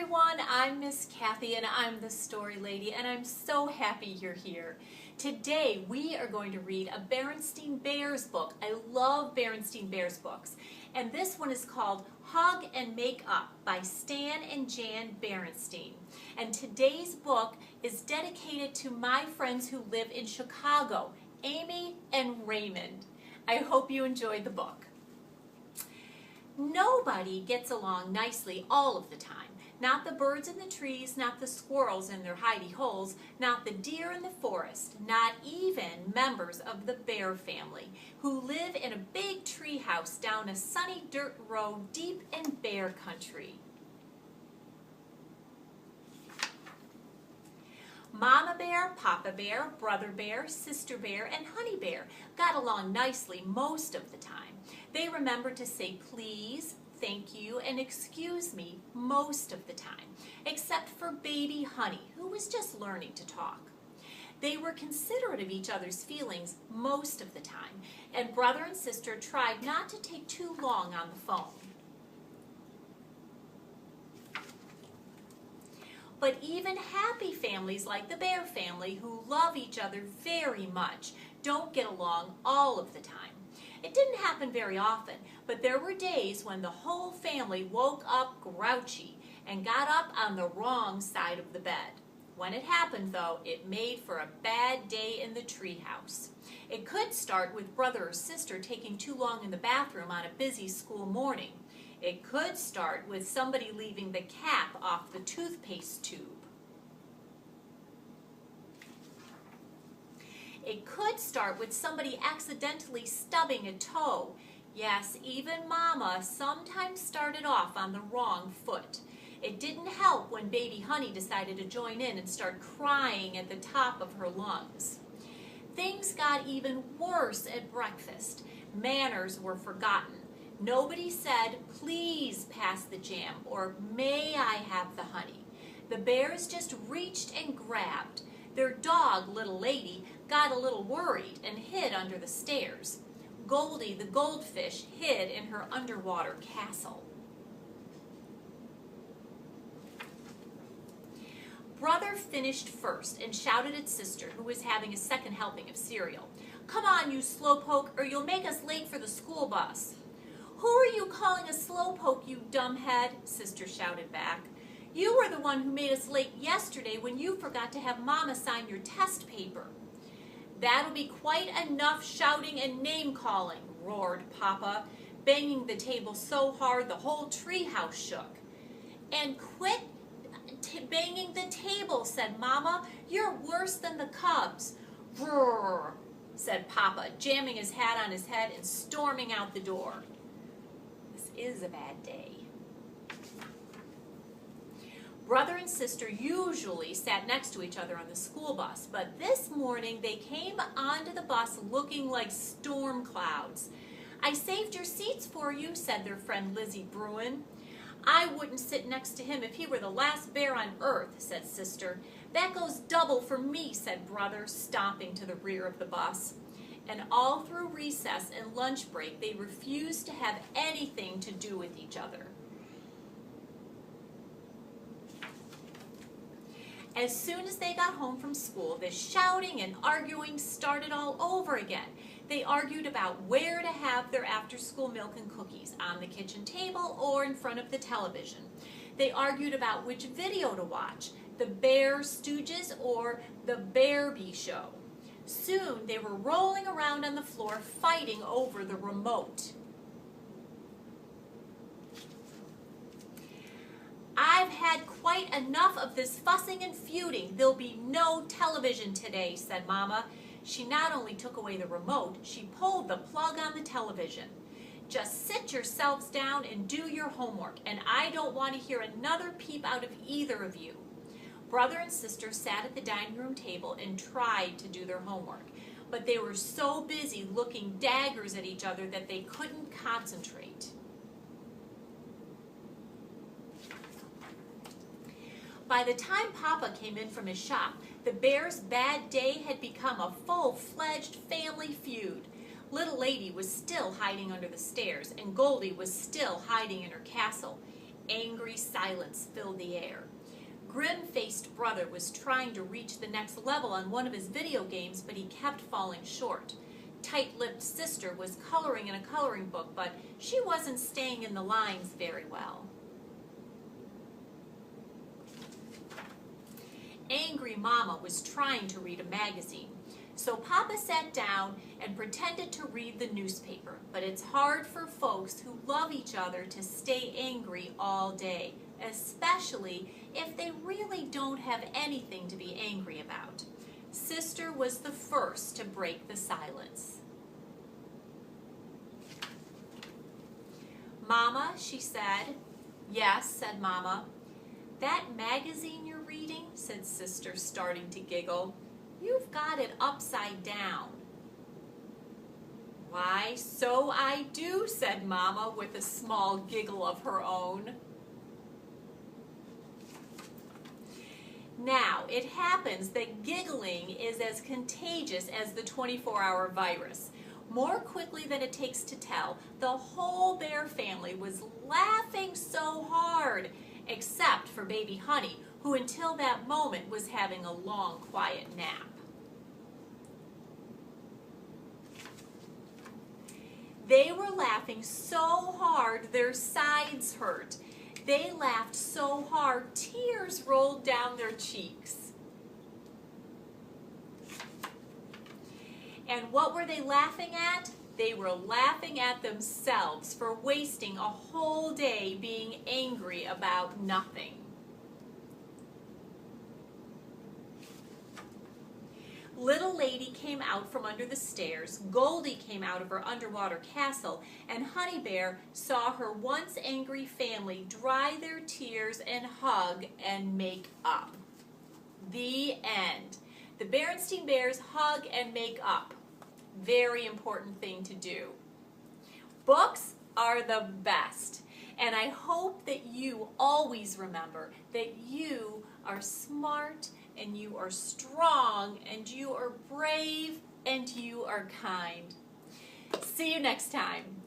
everyone, I'm Miss Kathy and I'm the Story Lady and I'm so happy you're here. Today we are going to read a Berenstain Bears book. I love Berenstain Bears books. And this one is called Hug and Make Up by Stan and Jan Berenstain. And today's book is dedicated to my friends who live in Chicago, Amy and Raymond. I hope you enjoyed the book. Nobody gets along nicely all of the time. Not the birds in the trees, not the squirrels in their hidey holes, not the deer in the forest, not even members of the bear family who live in a big tree house down a sunny dirt road deep in bear country. Mama Bear, Papa Bear, Brother Bear, Sister Bear, and Honey Bear got along nicely most of the time. They remembered to say please, thank you, and excuse me most of the time, except for baby Honey, who was just learning to talk. They were considerate of each other's feelings most of the time, and brother and sister tried not to take too long on the phone. But even happy families like the Bear family, who love each other very much, don't get along all of the time. It didn't happen very often, but there were days when the whole family woke up grouchy and got up on the wrong side of the bed. When it happened, though, it made for a bad day in the treehouse. It could start with brother or sister taking too long in the bathroom on a busy school morning. It could start with somebody leaving the cap off the toothpaste tube. It could start with somebody accidentally stubbing a toe. Yes, even Mama sometimes started off on the wrong foot. It didn't help when baby Honey decided to join in and start crying at the top of her lungs. Things got even worse at breakfast. Manners were forgotten. Nobody said, please pass the jam, or may I have the honey. The bears just reached and grabbed. Their dog, Little Lady, got a little worried and hid under the stairs. Goldie, the goldfish, hid in her underwater castle. Brother finished first and shouted at Sister, who was having a second helping of cereal. Come on, you slowpoke, or you'll make us late for the school bus. Who are you calling a slowpoke, you dumbhead? Sister shouted back. You were the one who made us late yesterday when you forgot to have Mama sign your test paper. That'll be quite enough shouting and name-calling, roared Papa, banging the table so hard the whole treehouse shook. And quit banging the table, said Mama. You're worse than the cubs. Roar, said Papa, jamming his hat on his head and storming out the door. This is a bad day. Brother and sister usually sat next to each other on the school bus, but this morning they came onto the bus looking like storm clouds. I saved your seats for you, said their friend Lizzie Bruin. I wouldn't sit next to him if he were the last bear on earth, said Sister. That goes double for me, said Brother, stomping to the rear of the bus. And all through recess and lunch break, they refused to have anything to do with each other. As soon as they got home from school, the shouting and arguing started all over again. They argued about where to have their after-school milk and cookies, on the kitchen table or in front of the television. They argued about which video to watch, the Bear Stooges or the Bearbie Show. Soon they were rolling around on the floor fighting over the remote. I've had quite enough of this fussing and feuding. There'll be no television today, said Mama. She not only took away the remote, she pulled the plug on the television. Just sit yourselves down and do your homework, and I don't want to hear another peep out of either of you. Brother and sister sat at the dining room table and tried to do their homework, but they were so busy looking daggers at each other that they couldn't concentrate. By the time Papa came in from his shop, the bears' bad day had become a full-fledged family feud. Little Lady was still hiding under the stairs, and Goldie was still hiding in her castle. Angry silence filled the air. Grim-faced brother was trying to reach the next level on one of his video games, but he kept falling short. Tight-lipped sister was coloring in a coloring book, but she wasn't staying in the lines very well. Angry mama was trying to read a magazine. So Papa sat down and pretended to read the newspaper, but it's hard for folks who love each other to stay angry all day, especially if they really don't have anything to be angry about. Sister was the first to break the silence. Mama, she said. Yes, said Mama. That magazine you're reading, said Sister, starting to giggle. You've got it upside down. Why, so I do, said Mama with a small giggle of her own. Now, it happens that giggling is as contagious as the 24-hour virus. More quickly than it takes to tell, the whole bear family was laughing so hard, except for baby Honey, who until that moment was having a long, quiet nap. They were laughing so hard their sides hurt. They laughed so hard tears rolled down their cheeks. And what were they laughing at? They were laughing at themselves for wasting a whole day being angry about nothing. Little Lady came out from under the stairs, Goldie came out of her underwater castle, and Honey Bear saw her once angry family dry their tears and hug and make up. The end. The Berenstain Bears hug and make up. Very important thing to do. Books are the best, and I hope that you always remember that you are smart and you are strong, and you are brave, and you are kind. See you next time.